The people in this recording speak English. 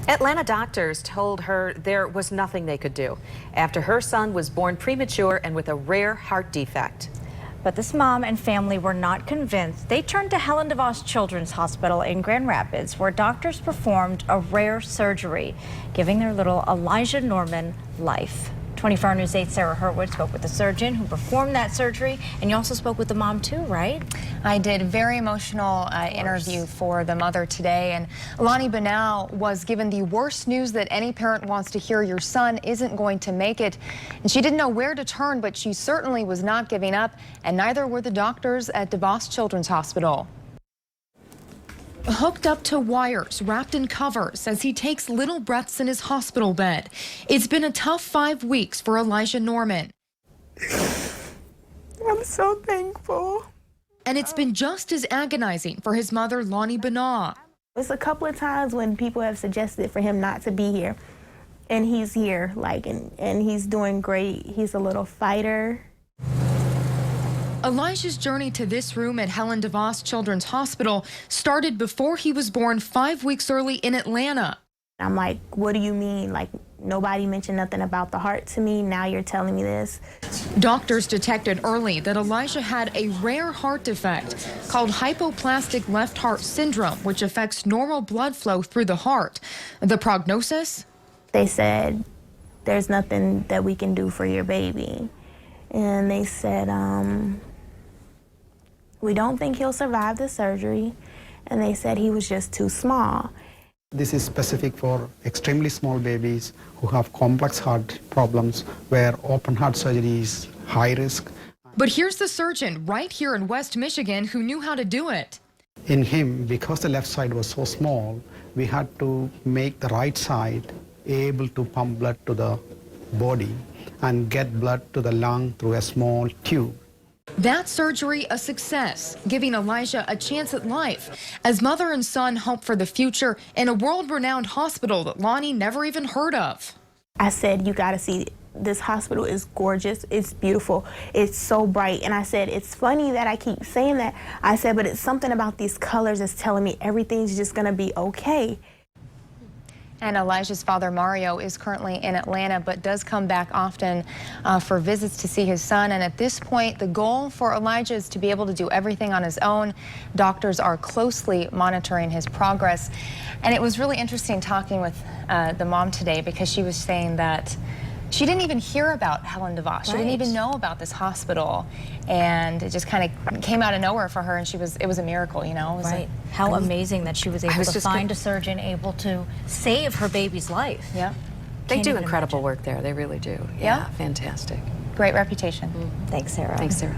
Atlanta doctors told her there was nothing they could do after her son was born premature and with a rare heart defect. But this mom and family were not convinced. They turned to Helen DeVos Children's Hospital in Grand Rapids, where doctors performed a rare surgery, giving their little Elijah Norman life. 24 News 8's Sarah Hurwood spoke with the surgeon who performed that surgery, and you also spoke with the mom too, right? I did. Very emotional interview for the mother today, and Lonnie Banal was given the worst news that any parent wants to hear. Your son isn't going to make it, and she didn't know where to turn, but she certainly was not giving up, and neither were the doctors at DeVos Children's Hospital. Hooked up to wires, wrapped in covers as he takes little breaths in his hospital bed. It's been a tough 5 weeks for Elijah Norman. I'm so thankful. And it's been just as agonizing for his mother, Lonnie Banal. It's a couple of times when people have suggested for him not to be here. And he's here, and he's doing great. He's a little fighter. Elijah's journey to this room at Helen DeVos Children's Hospital started before he was born 5 weeks early in Atlanta. I'm like, what do you mean? Like, nobody mentioned nothing about the heart to me. Now you're telling me this. Doctors detected early that Elijah had a rare heart defect called hypoplastic left heart syndrome, which affects normal blood flow through the heart. The prognosis? They said, there's nothing that we can do for your baby. And they said, we don't think he'll survive the surgery. And they said he was just too small. This is specific for extremely small babies who have complex heart problems where open heart surgery is high risk. But here's the surgeon right here in West Michigan who knew how to do it. In him, because the left side was so small, we had to make the right side able to pump blood to the body and get blood to the lung through a small tube. That surgery a success, giving Elijah a chance at life as mother and son hope for the future in a world-renowned hospital that Lonnie never even heard of. I said, you gotta see it. This hospital is gorgeous, it's beautiful, it's so bright. And I said, it's funny that I keep saying that. I said, but it's something about these colors that's telling me everything's just gonna be okay. And Elijah's father, Mario, is currently in Atlanta, but does come back often for visits to see his son. And at this point, the goal for Elijah is to be able to do everything on his own. Doctors are closely monitoring his progress. And it was really interesting talking with the mom today, because she was saying that she didn't even hear about Helen DeVos. She didn't even know about this hospital. And it just kind of came out of nowhere for her, and it was a miracle, you know? It was right. How amazing that she was able to find a surgeon able to save her baby's life. Yeah. They do incredible work there. They really do. Yeah, fantastic. Great reputation. Thanks, Sarah. Thanks, Sarah.